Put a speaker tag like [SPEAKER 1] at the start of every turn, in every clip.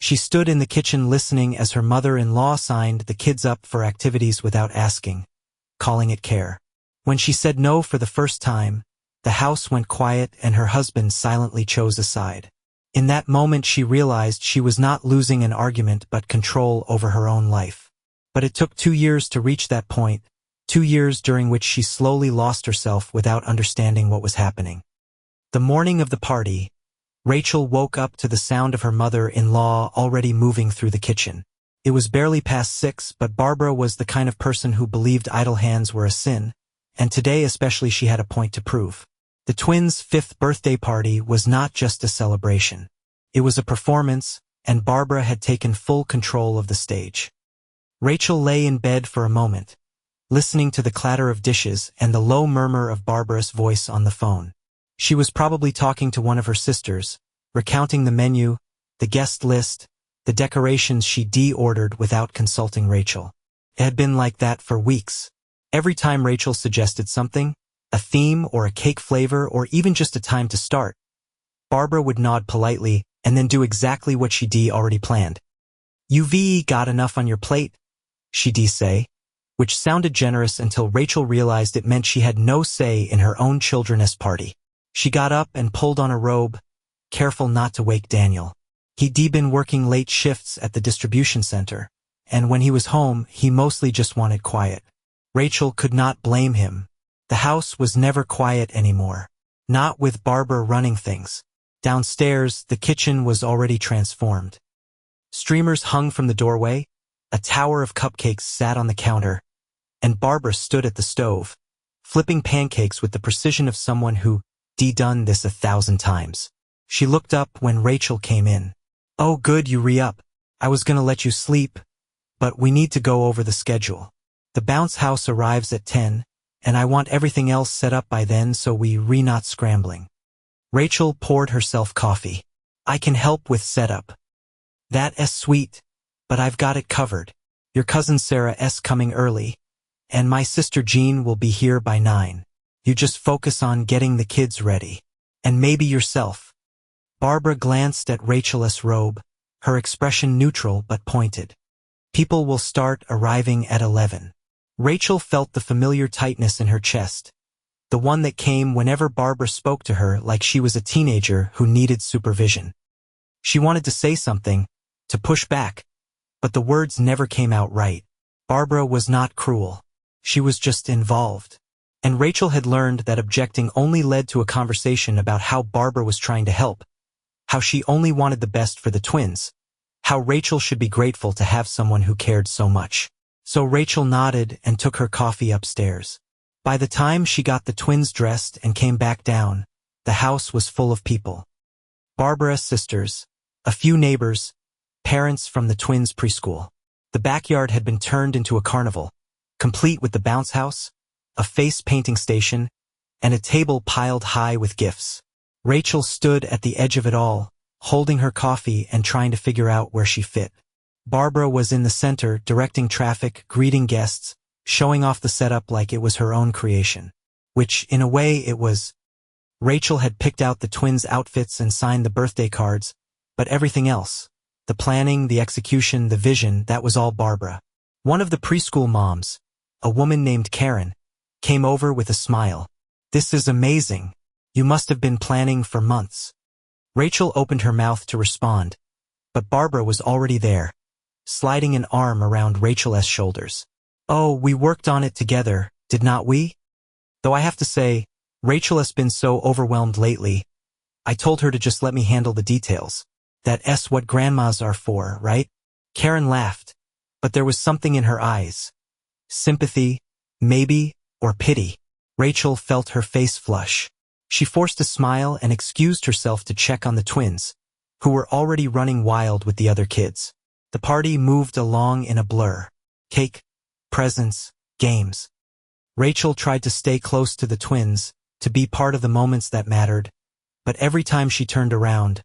[SPEAKER 1] She stood in the kitchen listening as her mother-in-law signed the kids up for activities without asking, calling it care. When she said no for the first time, the house went quiet and her husband silently chose a side. In that moment she realized she was not losing an argument but control over her own life. But it took 2 years to reach that point, 2 years during which she slowly lost herself without understanding what was happening. The morning of the party, Rachel woke up to the sound of her mother-in-law already moving through the kitchen. It was barely past 6, but Barbara was the kind of person who believed idle hands were a sin, and today especially she had a point to prove. The twins' 5th birthday party was not just a celebration. It was a performance, and Barbara had taken full control of the stage. Rachel lay in bed for a moment, listening to the clatter of dishes and the low murmur of Barbara's voice on the phone. She was probably talking to one of her sisters, recounting the menu, the guest list, the decorations she de-ordered without consulting Rachel. It had been like that for weeks. Every time Rachel suggested something, a theme or a cake flavor or even just a time to start, Barbara would nod politely and then do exactly what she'd already planned. "You've got enough on your plate," she'd say, which sounded generous until Rachel realized it meant she had no say in her own children's party. She got up and pulled on a robe, careful not to wake Daniel. He'd been working late shifts at the distribution center, and when he was home, he mostly just wanted quiet. Rachel could not blame him. The house was never quiet anymore, not with Barbara running things. Downstairs, the kitchen was already transformed. Streamers hung from the doorway, a tower of cupcakes sat on the counter, and Barbara stood at the stove, flipping pancakes with the precision of someone who done this 1,000 times. She looked up when Rachel came in. "Oh good, you re-up. I was gonna let you sleep, but we need to go over the schedule. The bounce house arrives at 10, and I want everything else set up by then so we not scrambling." Rachel poured herself coffee. "I can help with setup." "That's sweet, but I've got it covered. Your cousin Sarah's coming early, and my sister Jean will be here by 9. You just focus on getting the kids ready. And maybe yourself." Barbara glanced at Rachel's robe, her expression neutral but pointed. "People will start arriving at 11. Rachel felt the familiar tightness in her chest, the one that came whenever Barbara spoke to her like she was a teenager who needed supervision. She wanted to say something, to push back, but the words never came out right. Barbara was not cruel. She was just involved. And Rachel had learned that objecting only led to a conversation about how Barbara was trying to help, how she only wanted the best for the twins, how Rachel should be grateful to have someone who cared so much. So Rachel nodded and took her coffee upstairs. By the time she got the twins dressed and came back down, the house was full of people. Barbara's sisters, a few neighbors, parents from the twins' preschool. The backyard had been turned into a carnival, complete with the bounce house, a face painting station, and a table piled high with gifts. Rachel stood at the edge of it all, holding her coffee and trying to figure out where she fit. Barbara was in the center, directing traffic, greeting guests, showing off the setup like it was her own creation. Which, in a way, it was. Rachel had picked out the twins' outfits and signed the birthday cards, but everything else, the planning, the execution, the vision, that was all Barbara. One of the preschool moms, a woman named Karen, came over with a smile. "This is amazing. You must have been planning for months." Rachel opened her mouth to respond, but Barbara was already there, sliding an arm around Rachel's shoulders. "Oh, we worked on it together, did not we? Though I have to say, Rachel has been so overwhelmed lately. I told her to just let me handle the details. That's what grandmas are for, right?" Karen laughed, but there was something in her eyes. Sympathy, maybe, or pity. Rachel felt her face flush. She forced a smile and excused herself to check on the twins, who were already running wild with the other kids. The party moved along in a blur. Cake, presents, games. Rachel tried to stay close to the twins, to be part of the moments that mattered, but every time she turned around,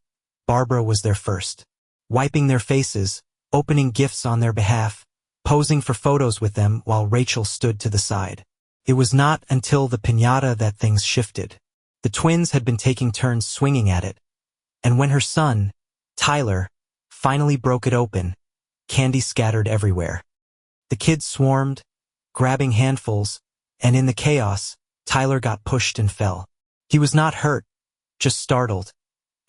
[SPEAKER 1] Barbara was there first, wiping their faces, opening gifts on their behalf, posing for photos with them while Rachel stood to the side. It was not until the piñata that things shifted. The twins had been taking turns swinging at it, and when her son, Tyler, finally broke it open, candy scattered everywhere. The kids swarmed, grabbing handfuls, and in the chaos, Tyler got pushed and fell. He was not hurt, just startled,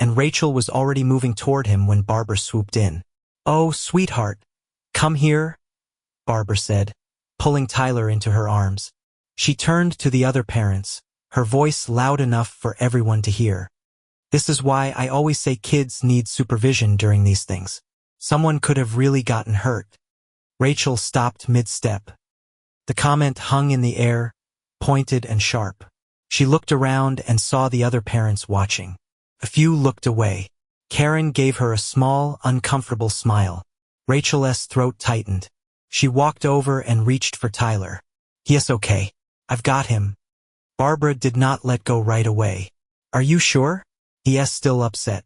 [SPEAKER 1] and Rachel was already moving toward him when Barbara swooped in. "Oh, sweetheart, come here," Barbara said, pulling Tyler into her arms. She turned to the other parents, her voice loud enough for everyone to hear. "This is why I always say kids need supervision during these things. Someone could have really gotten hurt." Rachel stopped mid-step. The comment hung in the air, pointed and sharp. She looked around and saw the other parents watching. A few looked away. Karen gave her a small, uncomfortable smile. Rachel's throat tightened. She walked over and reached for Tyler. "Yes, okay. I've got him." Barbara did not let go right away. "Are you sure?" He's still upset.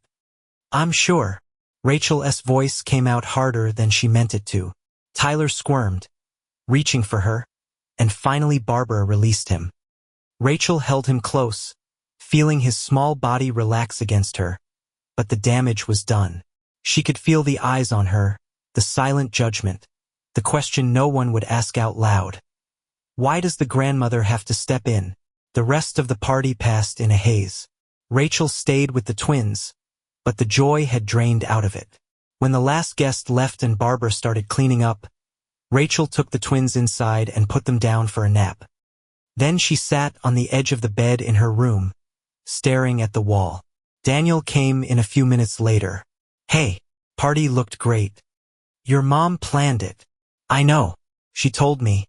[SPEAKER 1] "I'm sure." Rachel's voice came out harder than she meant it to. Tyler squirmed, reaching for her, and finally Barbara released him. Rachel held him close, feeling his small body relax against her, but the damage was done. She could feel the eyes on her, the silent judgment, the question no one would ask out loud. Why does the grandmother have to step in? The rest of the party passed in a haze. Rachel stayed with the twins, but the joy had drained out of it. When the last guest left and Barbara started cleaning up, Rachel took the twins inside and put them down for a nap. Then she sat on the edge of the bed in her room, staring at the wall. Daniel came in a few minutes later. "Hey, party looked great. Your mom planned it." "I know. She told me."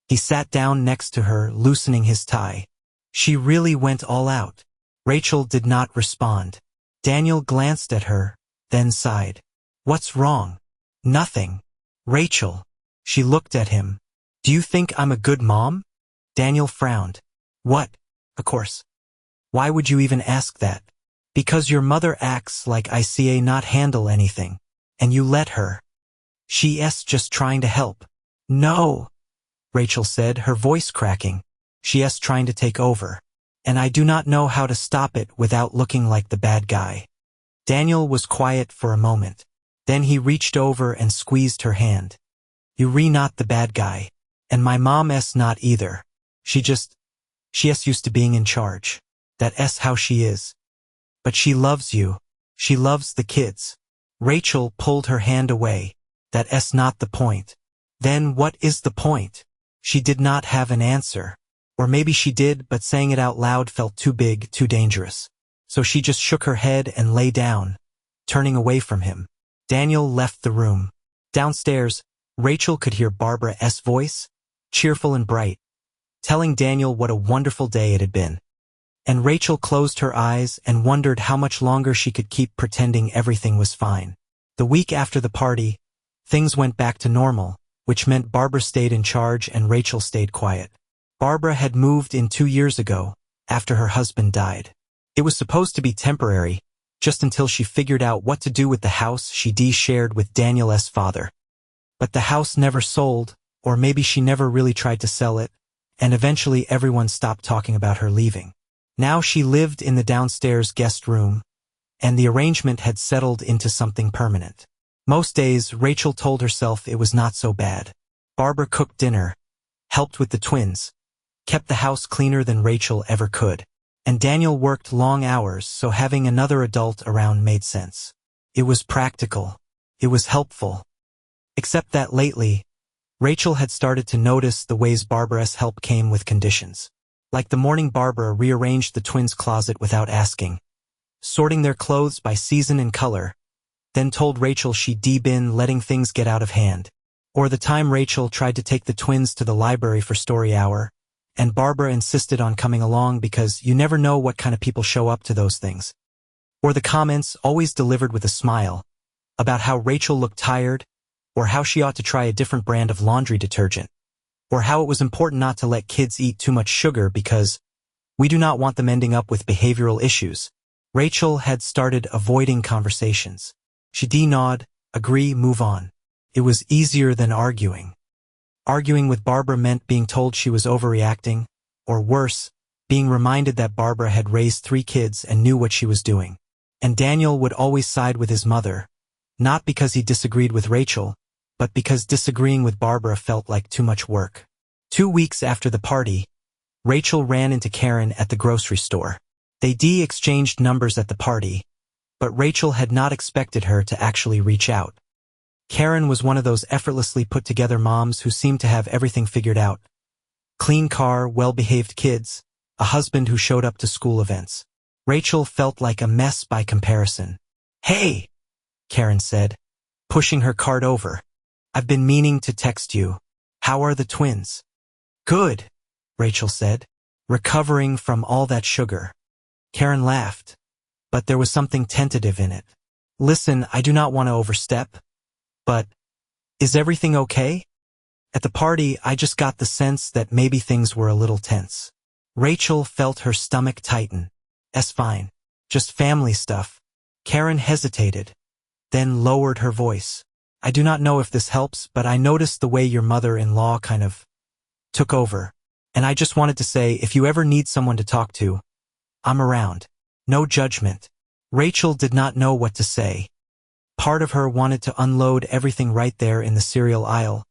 [SPEAKER 1] He sat down next to her, loosening his tie. "She really went all out." Rachel did not respond. Daniel glanced at her, then sighed. "What's wrong?" "Nothing." "Rachel." She looked at him. "Do you think I'm a good mom?" Daniel frowned. "What? Of course. Why would you even ask that?" "Because your mother acts like I ca not handle anything, and you let her. She's just trying to help." "No," Rachel said, her voice cracking. "She's trying to take over. And I do not know how to stop it without looking like the bad guy." Daniel was quiet for a moment. Then he reached over and squeezed her hand. "You're not the bad guy. And my mom's not either. She's used to being in charge. That's how she is. But she loves you. She loves the kids." Rachel pulled her hand away. "That's not the point." "Then what is the point?" She did not have an answer. Or maybe she did, but saying it out loud felt too big, too dangerous. So she just shook her head and lay down, turning away from him. Daniel left the room. Downstairs, Rachel could hear Barbara's voice, cheerful and bright, telling Daniel what a wonderful day it had been. And Rachel closed her eyes and wondered how much longer she could keep pretending everything was fine. The week after the party, things went back to normal, which meant Barbara stayed in charge and Rachel stayed quiet. Barbara had moved in 2 years ago, after her husband died. It was supposed to be temporary, just until she figured out what to do with the house she shared with Daniel's father. But the house never sold, or maybe she never really tried to sell it, and eventually everyone stopped talking about her leaving. Now she lived in the downstairs guest room, and the arrangement had settled into something permanent. Most days, Rachel told herself it was not so bad. Barbara cooked dinner, helped with the twins, kept the house cleaner than Rachel ever could. And Daniel worked long hours, so having another adult around made sense. It was practical. It was helpful. Except that lately, Rachel had started to notice the ways Barbara's help came with conditions. Like the morning Barbara rearranged the twins' closet without asking, sorting their clothes by season and color, then told Rachel she'd been letting things get out of hand. Or the time Rachel tried to take the twins to the library for story hour, and Barbara insisted on coming along because you never know what kind of people show up to those things. Or the comments, always delivered with a smile, about how Rachel looked tired, or how she ought to try a different brand of laundry detergent, or how it was important not to let kids eat too much sugar because we do not want them ending up with behavioral issues. Rachel had started avoiding conversations. She'd nod, agree, move on. It was easier than arguing. Arguing with Barbara meant being told she was overreacting, or worse, being reminded that Barbara had raised 3 kids and knew what she was doing. And Daniel would always side with his mother, Not because he disagreed with Rachel, but because disagreeing with Barbara felt like too much work. 2 weeks after the party, Rachel ran into Karen at the grocery store. They exchanged numbers at the party, but Rachel had not expected her to actually reach out. Karen was one of those effortlessly put-together moms who seemed to have everything figured out. Clean car, well-behaved kids, a husband who showed up to school events. Rachel felt like a mess by comparison. "Hey," Karen said, pushing her cart over. "I've been meaning to text you. How are the twins?" "Good," Rachel said, recovering from all that sugar. Karen laughed, but there was something tentative in it. "Listen, I do not want to overstep, but is everything okay?" At the party, I just got the sense that maybe things were a little tense. Rachel felt her stomach tighten. "It's fine. Just family stuff." Karen hesitated, then lowered her voice. "I do not know if this helps, but I noticed the way your mother-in-law kind of took over. And I just wanted to say, if you ever need someone to talk to, I'm around. No judgment." Rachel did not know what to say. Part of her wanted to unload everything right there in the cereal aisle,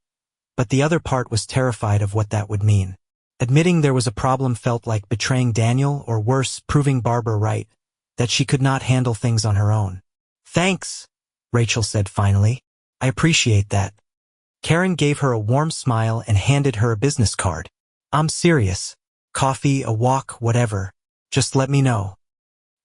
[SPEAKER 1] but the other part was terrified of what that would mean. Admitting there was a problem felt like betraying Daniel, or worse, proving Barbara right, that she could not handle things on her own. "Thanks," Rachel said finally. "I appreciate that." Karen gave her a warm smile and handed her a business card. "I'm serious. Coffee, a walk, whatever. Just let me know."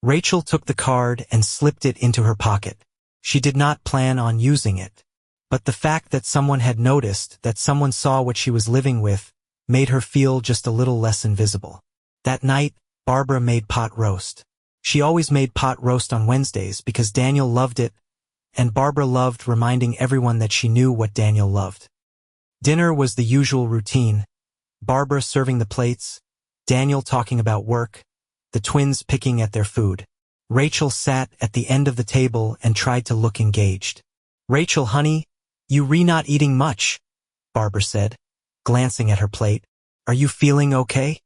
[SPEAKER 1] Rachel took the card and slipped it into her pocket. She did not plan on using it, but the fact that someone had noticed, that someone saw what she was living with, made her feel just a little less invisible. That night, Barbara made pot roast. She always made pot roast on Wednesdays because Daniel loved it, and Barbara loved reminding everyone that she knew what Daniel loved. Dinner was the usual routine: Barbara serving the plates, Daniel talking about work, the twins picking at their food. Rachel sat at the end of the table and tried to look engaged. "Rachel, honey, you not eating much," Barbara said, glancing at her plate. "Are you feeling okay?"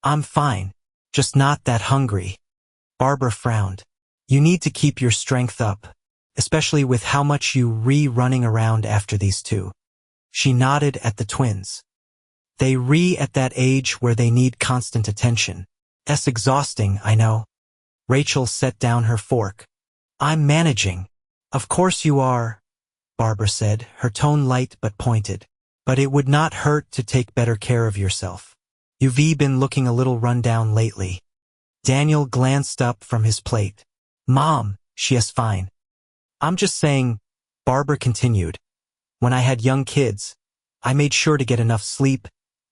[SPEAKER 1] "I'm fine, just not that hungry." Barbara frowned. "You need to keep your strength up, especially with how much you running around after these two." She nodded at the twins. "They at that age where they need constant attention. It's exhausting, I know." Rachel set down her fork. "I'm managing." "Of course you are," Barbara said, her tone light but pointed. "But it would not hurt to take better care of yourself. You've been looking a little run down lately." Daniel glanced up from his plate. "Mom, she's fine." "I'm just saying," Barbara continued, "when I had young kids, I made sure to get enough sleep,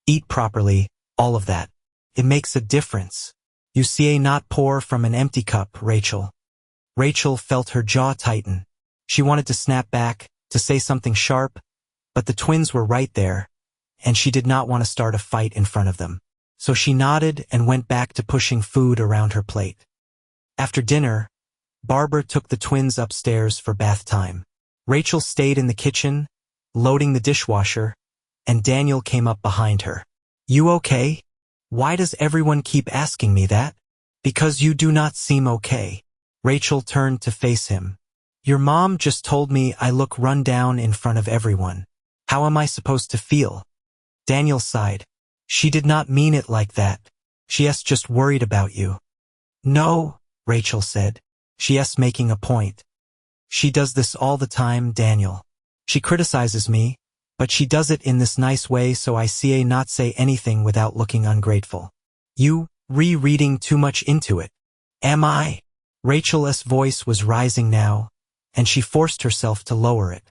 [SPEAKER 1] eat properly, all of that. It makes a difference. You see, not pour from an empty cup, Rachel." Rachel felt her jaw tighten. She wanted to snap back, to say something sharp, but the twins were right there, and she did not want to start a fight in front of them. So she nodded and went back to pushing food around her plate. After dinner, Barbara took the twins upstairs for bath time. Rachel stayed in the kitchen, loading the dishwasher, and Daniel came up behind her. "You okay? Why does everyone keep asking me that?" "Because you do not seem okay." Rachel turned to face him. "Your mom just told me I look run down in front of everyone. How am I supposed to feel?" Daniel sighed. "She did not mean it like that. She's just worried about you." "No," Rachel said. "She's making a point. She does this all the time, Daniel. She criticizes me, but she does it in this nice way so I not say anything without looking ungrateful. You reading too much into it." "Am I?" Rachel's voice was rising now, and she forced herself to lower it.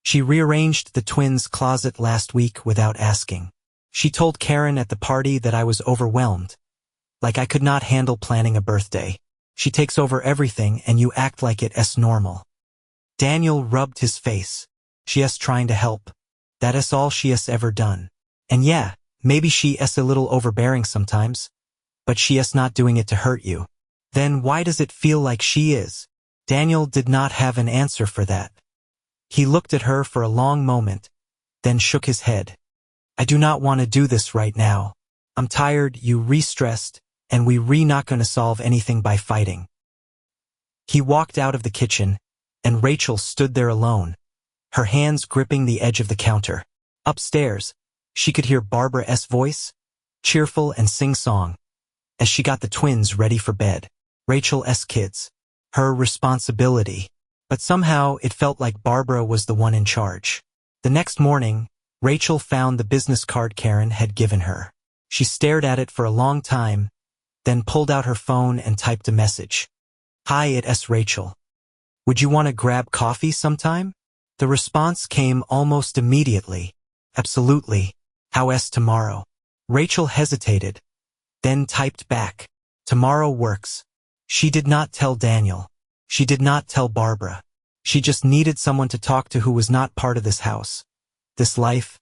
[SPEAKER 1] She rearranged the twins' closet last week without asking. She told Karen at the party that I was overwhelmed, like I could not handle planning a birthday. She takes over everything and you act like it's normal. Daniel rubbed his face. She's trying to help. That is all she has ever done. And yeah, maybe she is a little overbearing sometimes, but she is not doing it to hurt you. Then why does it feel like she is? Daniel did not have an answer for that. He looked at her for a long moment, then shook his head. "I do not want to do this right now. I'm tired, you stressed, and we not going to solve anything by fighting." He walked out of the kitchen, and Rachel stood there alone, her hands gripping the edge of the counter. Upstairs, she could hear Barbara's voice, cheerful and sing-song, as she got the twins ready for bed. Rachel's kids. Her responsibility. But somehow it felt like Barbara was the one in charge. The next morning, Rachel found the business card Karen had given her. She stared at it for a long time, then pulled out her phone and typed a message. "Hi, it's Rachel. Would you want to grab coffee sometime?" The response came almost immediately. "Absolutely. How's tomorrow?" Rachel hesitated, then typed back, "Tomorrow works." She did not tell Daniel. She did not tell Barbara. She just needed someone to talk to who was not part of this house, this life,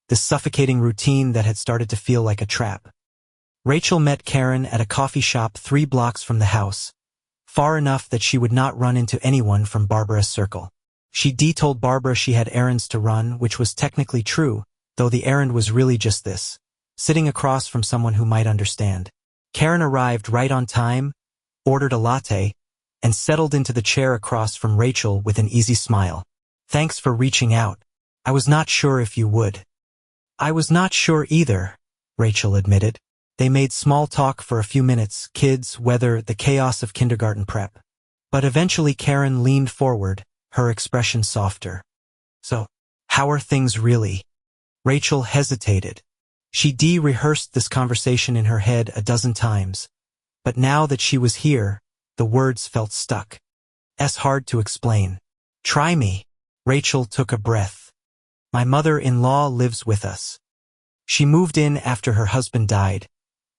[SPEAKER 1] this suffocating routine that had started to feel like a trap. Rachel met Karen at a coffee shop 3 blocks from the house, far enough that she would not run into anyone from Barbara's circle. She told Barbara she had errands to run, which was technically true, though the errand was really just this, sitting across from someone who might understand. Karen arrived right on time, ordered a latte, and settled into the chair across from Rachel with an easy smile. "Thanks for reaching out. I was not sure if you would." "I was not sure either," Rachel admitted. They made small talk for a few minutes, kids, weather, the chaos of kindergarten prep. But eventually Karen leaned forward, her expression softer. "So, how are things really?" Rachel hesitated. She rehearsed this conversation in her head a dozen times, but now that she was here, the words felt stuck. "It's hard to explain." "Try me." Rachel took a breath. "My mother-in-law lives with us. She moved in after her husband died,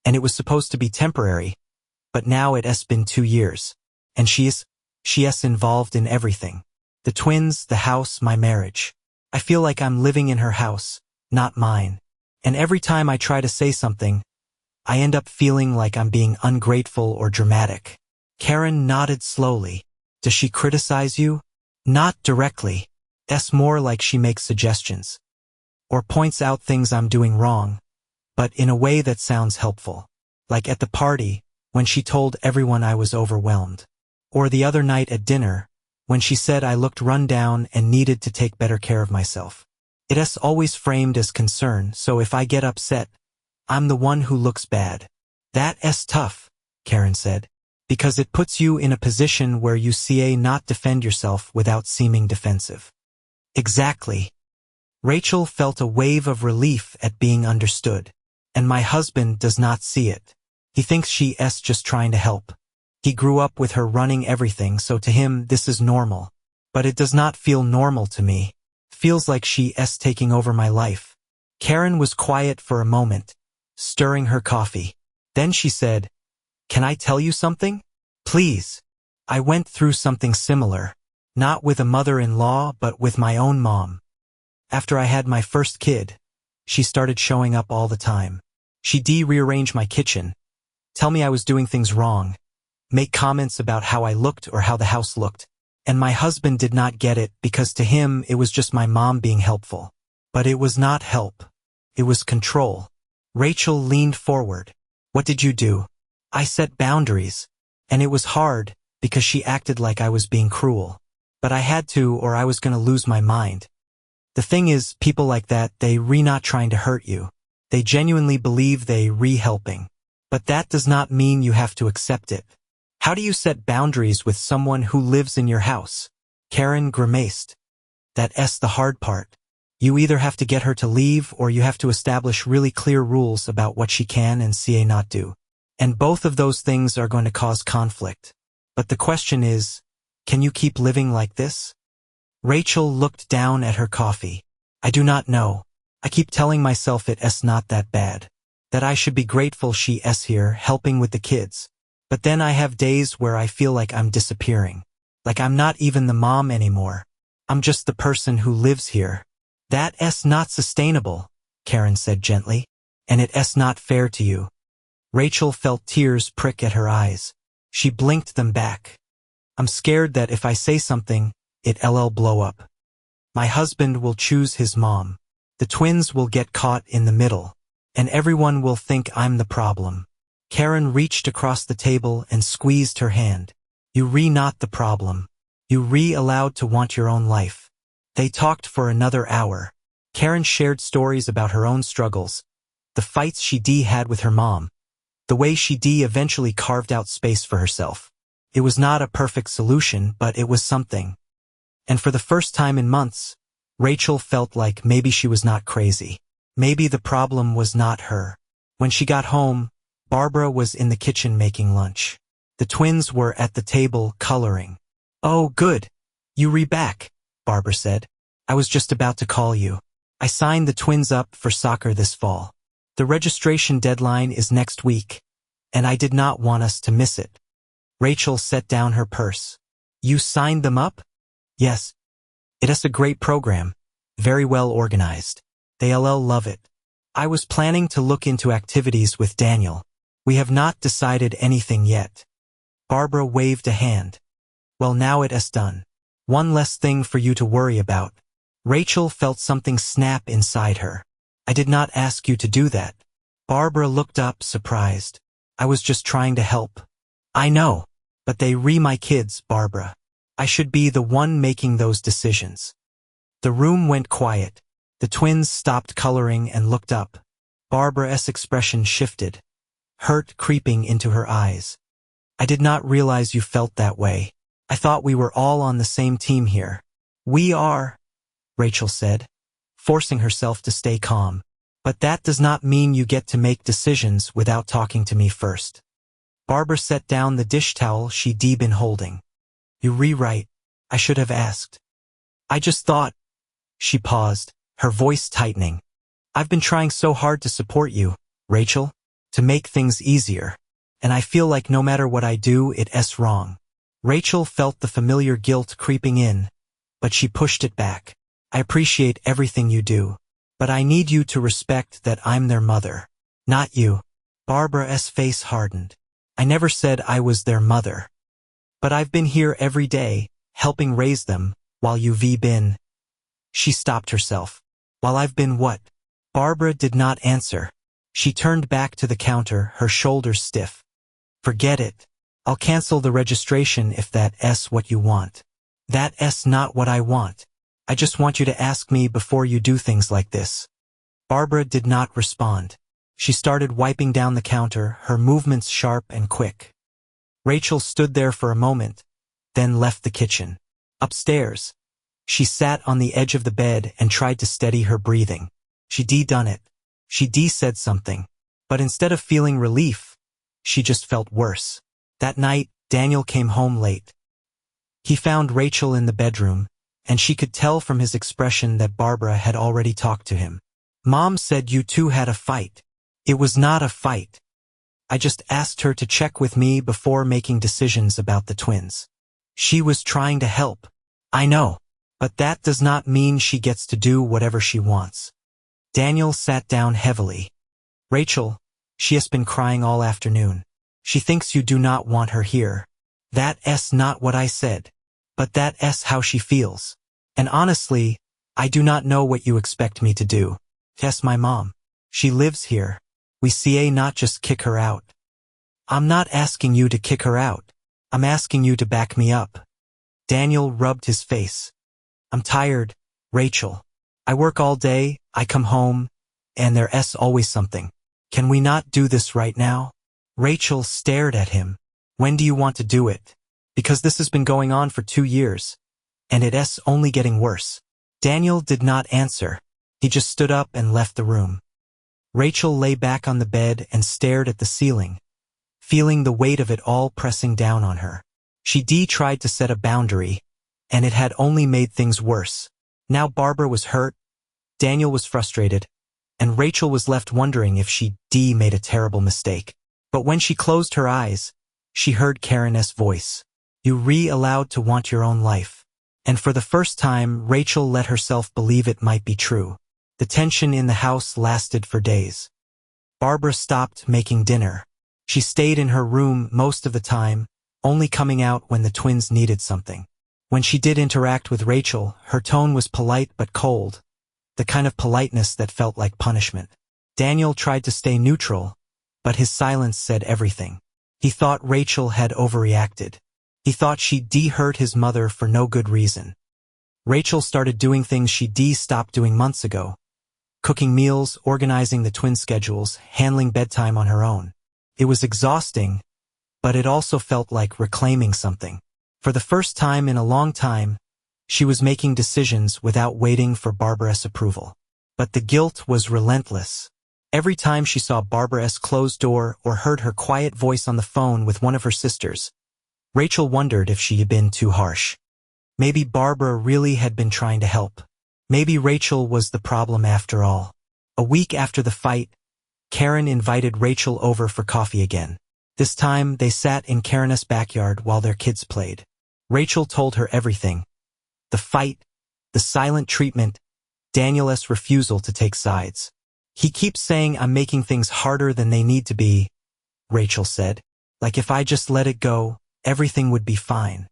[SPEAKER 1] and it was supposed to be temporary, but now it's been 2 years, and she is involved in everything. The twins, the house, my marriage. I feel like I'm living in her house, not mine. And every time I try to say something, I end up feeling like I'm being ungrateful or dramatic." Karen nodded slowly. "Does she criticize you?" "Not directly. It's more like she makes suggestions, or points out things I'm doing wrong, but in a way that sounds helpful. Like at the party, when she told everyone I was overwhelmed. Or the other night at dinner, when she said I looked run down and needed to take better care of myself. It's always framed as concern, so if I get upset, I'm the one who looks bad." "That's tough," Karen said, "because it puts you in a position where you not defend yourself without seeming defensive." "Exactly." Rachel felt a wave of relief at being understood. "And my husband does not see it. He thinks she's just trying to help. He grew up with her running everything, so to him this is normal. But it does not feel normal to me. Feels like she's taking over my life." Karen was quiet for a moment, stirring her coffee. Then she said, "Can I tell you something? Please. I went through something similar, not with a mother-in-law but with my own mom. After I had my first kid, she started showing up all the time. She'd rearrange my kitchen, tell me I was doing things wrong, make comments about how I looked or how the house looked. And my husband did not get it because to him it was just my mom being helpful. But it was not help. It was control." Rachel leaned forward. "What did you do?" "I set boundaries. And it was hard because she acted like I was being cruel. But I had to or I was going to lose my mind. The thing is, people like that, they not trying to hurt you. They genuinely believe they helping. But that does not mean you have to accept it. How do you set boundaries with someone who lives in your house?" Karen grimaced. "That's the hard part. You either have to get her to leave or you have to establish really clear rules about what she can and not do. And both of those things are going to cause conflict. But the question is, can you keep living like this?" Rachel looked down at her coffee. "I do not know. I keep telling myself it's not that bad. That I should be grateful she's here, helping with the kids. But then I have days where I feel like I'm disappearing. Like I'm not even the mom anymore. I'm just the person who lives here." "That's not sustainable," Karen said gently. "And it's not fair to you." Rachel felt tears prick at her eyes. She blinked them back. "I'm scared that if I say something, it'll blow up. My husband will choose his mom. The twins will get caught in the middle. And everyone will think I'm the problem." Karen reached across the table and squeezed her hand. "You not the problem. You allowed to want your own life. They talked for another hour. Karen shared stories about her own struggles, the fights she had with her mom, the way she eventually carved out space for herself. It was not a perfect solution, but it was something. And for the first time in months, Rachel felt like maybe she was not crazy. Maybe the problem was not her. When she got home, Barbara was in the kitchen making lunch. The twins were at the table coloring. "Oh, good. You're back," Barbara said. "I was just about to call you. I signed the twins up for soccer this fall. The registration deadline is next week, and I did not want us to miss it." Rachel set down her purse. "You signed them up?" "Yes. It is a great program, very well organized. They'll love it. I was planning to look into activities with Daniel. We have not decided anything yet." Barbara waved a hand. "Well, now it is done. One less thing for you to worry about." Rachel felt something snap inside her. "I did not ask you to do that." Barbara looked up, surprised. "I was just trying to help." "I know, but they my kids, Barbara. I should be the one making those decisions." The room went quiet. The twins stopped coloring and looked up. Barbara's expression shifted, hurt creeping into her eyes. "I did not realize you felt that way. I thought we were all on the same team here." "We are," Rachel said, forcing herself to stay calm. "But that does not mean you get to make decisions without talking to me first." Barbara set down the dish towel she'd been holding. "You're right. I should have asked. I just thought—" She paused, her voice tightening. "I've been trying so hard to support you, Rachel, to make things easier. And I feel like no matter what I do, it's wrong." Rachel felt the familiar guilt creeping in, but she pushed it back. "I appreciate everything you do, but I need you to respect that I'm their mother, not you." Barbara's face hardened. "I never said I was their mother. But I've been here every day, helping raise them, while you've been—" She stopped herself. "While I've been what?" Barbara did not answer. She turned back to the counter, her shoulders stiff. "Forget it. I'll cancel the registration if that's what you want." "That's not what I want. I just want you to ask me before you do things like this." Barbara did not respond. She started wiping down the counter, her movements sharp and quick. Rachel stood there for a moment, then left the kitchen. Upstairs, she sat on the edge of the bed and tried to steady her breathing. She'd done it. She said something. But instead of feeling relief, she just felt worse. That night, Daniel came home late. He found Rachel in the bedroom, and she could tell from his expression that Barbara had already talked to him. "Mom said you two had a fight." "It was not a fight. I just asked her to check with me before making decisions about the twins. She was trying to help." "I know, but that does not mean she gets to do whatever she wants." Daniel sat down heavily. "Rachel, she has been crying all afternoon. She thinks you do not want her here." "That's not what I said. But that's how she feels. And honestly, I do not know what you expect me to do." "Yes, my mom. She lives here. We not just kick her out." "I'm not asking you to kick her out. I'm asking you to back me up." Daniel rubbed his face. "I'm tired, Rachel. I work all day, I come home, and there's always something. Can we not do this right now?" Rachel stared at him. "When do you want to do it? Because this has been going on for 2 years, and it's only getting worse." Daniel did not answer. He just stood up and left the room. Rachel lay back on the bed and stared at the ceiling, feeling the weight of it all pressing down on her. She tried to set a boundary, and it had only made things worse. Now Barbara was hurt, Daniel was frustrated, and Rachel was left wondering if she made a terrible mistake. But when she closed her eyes, she heard Karen's voice. "You allowed to want your own life." And for the first time, Rachel let herself believe it might be true. The tension in the house lasted for days. Barbara stopped making dinner. She stayed in her room most of the time, only coming out when the twins needed something. When she did interact with Rachel, her tone was polite but cold, the kind of politeness that felt like punishment. Daniel tried to stay neutral, but his silence said everything. He thought Rachel had overreacted. He thought she'd hurt his mother for no good reason. Rachel started doing things she'd stopped doing months ago. Cooking meals, organizing the twins' schedules, handling bedtime on her own. It was exhausting, but it also felt like reclaiming something. For the first time in a long time, she was making decisions without waiting for Barbara's approval. But the guilt was relentless. Every time she saw Barbara's closed door or heard her quiet voice on the phone with one of her sisters, Rachel wondered if she had been too harsh. Maybe Barbara really had been trying to help. Maybe Rachel was the problem after all. A week after the fight, Karen invited Rachel over for coffee again. This time, they sat in Karen's backyard while their kids played. Rachel told her everything. The fight, the silent treatment, Daniel's refusal to take sides. He keeps saying I'm making things harder than they need to be, Rachel said. Like if I just let it go, everything would be fine.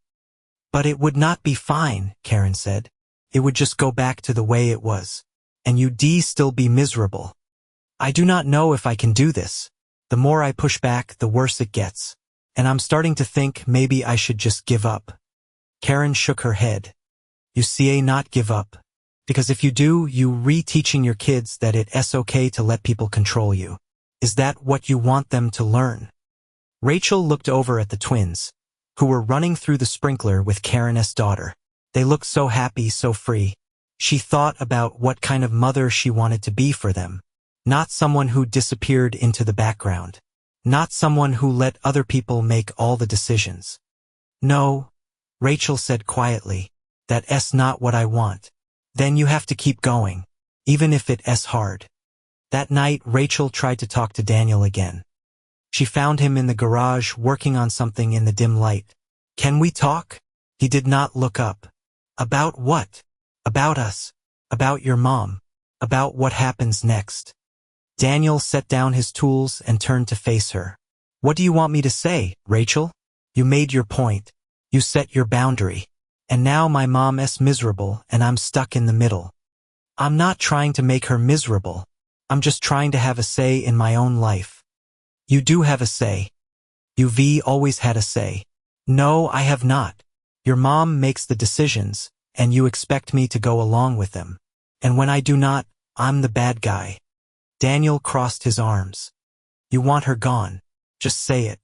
[SPEAKER 1] But it would not be fine, Karen said. It would just go back to the way it was. And you'd still be miserable. I do not know if I can do this. The more I push back, the worse it gets. And I'm starting to think maybe I should just give up. Karen shook her head. You see, not give up. Because if you do, you re-teaching your kids that it's okay to let people control you. Is that what you want them to learn? Rachel looked over at the twins, who were running through the sprinkler with Karen's daughter. They looked so happy, so free. She thought about what kind of mother she wanted to be for them. Not someone who disappeared into the background. Not someone who let other people make all the decisions. No, Rachel said quietly, that's not what I want. Then you have to keep going, even if it's hard. That night, Rachel tried to talk to Daniel again. She found him in the garage working on something in the dim light. Can we talk? He did not look up. About what? About us. About your mom. About what happens next. Daniel set down his tools and turned to face her. What do you want me to say, Rachel? You made your point. You set your boundary. And now my mom's miserable and I'm stuck in the middle. I'm not trying to make her miserable. I'm just trying to have a say in my own life. You do have a say. You've always had a say. No, I have not. Your mom makes the decisions, and you expect me to go along with them. And when I do not, I'm the bad guy. Daniel crossed his arms. You want her gone. Just say it.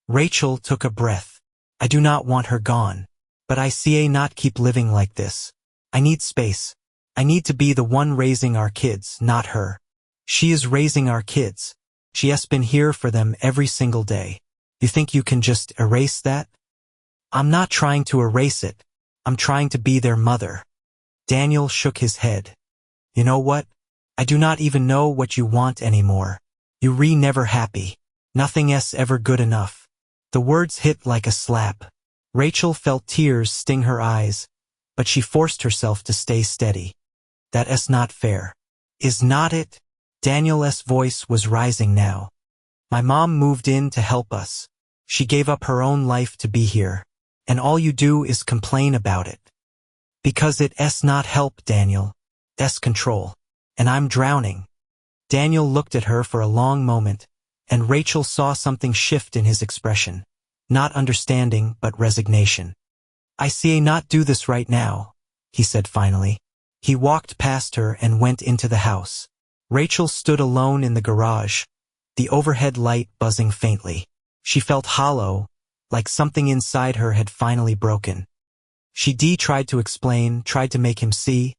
[SPEAKER 1] Rachel took a breath. I do not want her gone. But I see not keep living like this. I need space. I need to be the one raising our kids, not her. She is raising our kids. She has been here for them every single day. You think you can just erase that? I'm not trying to erase it. I'm trying to be their mother. Daniel shook his head. You know what? I do not even know what you want anymore. You never happy. Nothing is ever good enough. The words hit like a slap. Rachel felt tears sting her eyes, but she forced herself to stay steady. That is not fair. Is not it? Daniel's voice was rising now. My mom moved in to help us. She gave up her own life to be here. And all you do is complain about it. Because it's not help, Daniel. It's control. And I'm drowning. Daniel looked at her for a long moment, and Rachel saw something shift in his expression. Not understanding, but resignation. I see not do this right now, he said finally. He walked past her and went into the house. Rachel stood alone in the garage, the overhead light buzzing faintly. She felt hollow, like something inside her had finally broken. She tried to explain, tried to make him see,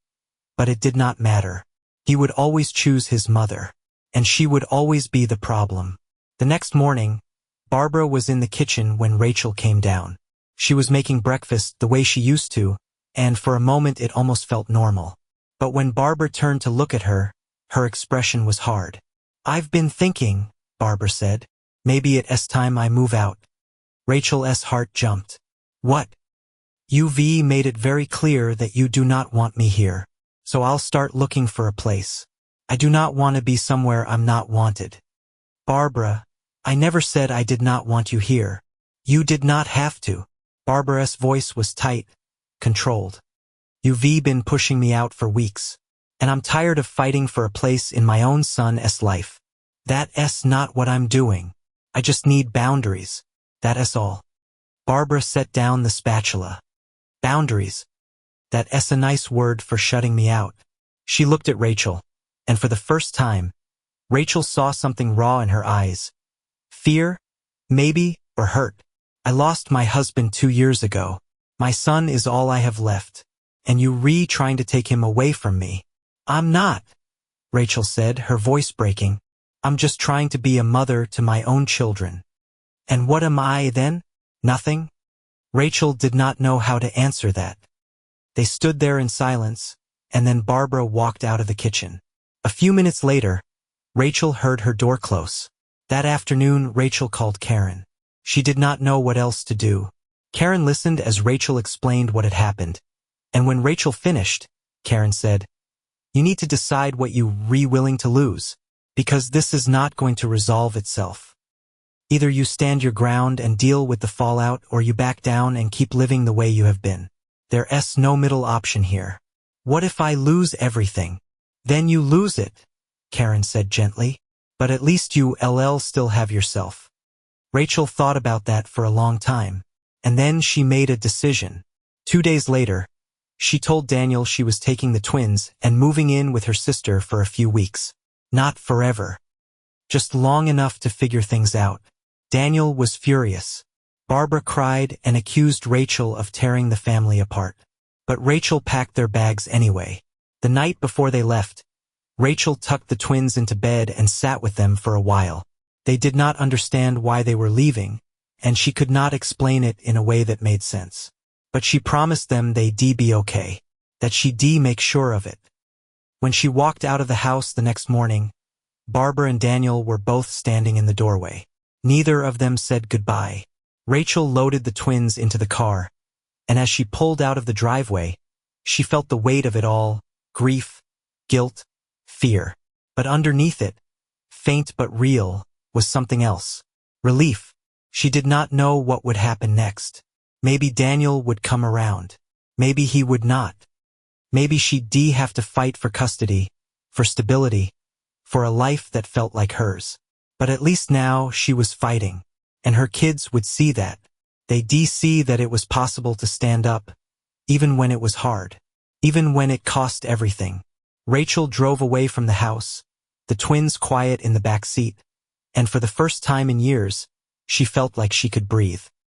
[SPEAKER 1] but it did not matter. He would always choose his mother, and she would always be the problem. The next morning, Barbara was in the kitchen when Rachel came down. She was making breakfast the way she used to, and for a moment it almost felt normal. But when Barbara turned to look at her, her expression was hard. I've been thinking, Barbara said. Maybe it's time I move out. Rachel's heart jumped. What? You've made it very clear that you do not want me here, so I'll start looking for a place. I do not want to be somewhere I'm not wanted. Barbara, I never said I did not want you here. You did not have to. Barbara's voice was tight, controlled. You've been pushing me out for weeks, and I'm tired of fighting for a place in my own son's life. That's not what I'm doing. I just need boundaries. That is all. Barbara set down the spatula. Boundaries. That's a nice word for shutting me out. She looked at Rachel, and for the first time, Rachel saw something raw in her eyes. Fear? Maybe, or hurt. I lost my husband 2 years ago. My son is all I have left. And you trying to take him away from me. I'm not, Rachel said, her voice breaking. I'm just trying to be a mother to my own children. And what am I then? Nothing? Rachel did not know how to answer that. They stood there in silence, and then Barbara walked out of the kitchen. A few minutes later, Rachel heard her door close. That afternoon, Rachel called Karen. She did not know what else to do. Karen listened as Rachel explained what had happened. And when Rachel finished, Karen said, "You need to decide what you willing to lose, because this is not going to resolve itself. Either you stand your ground and deal with the fallout, or you back down and keep living the way you have been. There's no middle option here." "What if I lose everything?" "Then you lose it," Karen said gently. "But at least you still have yourself." Rachel thought about that for a long time, and then she made a decision. 2 days later, she told Daniel she was taking the twins and moving in with her sister for a few weeks. Not forever. Just long enough to figure things out. Daniel was furious. Barbara cried and accused Rachel of tearing the family apart. But Rachel packed their bags anyway. The night before they left, Rachel tucked the twins into bed and sat with them for a while. They did not understand why they were leaving, and she could not explain it in a way that made sense. But she promised them they'd be okay, that she'd make sure of it. When she walked out of the house the next morning, Barbara and Daniel were both standing in the doorway. Neither of them said goodbye. Rachel loaded the twins into the car, and as she pulled out of the driveway, she felt the weight of it all: grief, guilt, fear. But underneath it, faint but real, was something else. Relief. She did not know what would happen next. Maybe Daniel would come around. Maybe he would not. Maybe she'd have to fight for custody, for stability, for a life that felt like hers. But at least now she was fighting, and her kids would see that. They'd see that it was possible to stand up, even when it was hard, even when it cost everything. Rachel drove away from the house, the twins quiet in the back seat, and for the first time in years, she felt like she could breathe.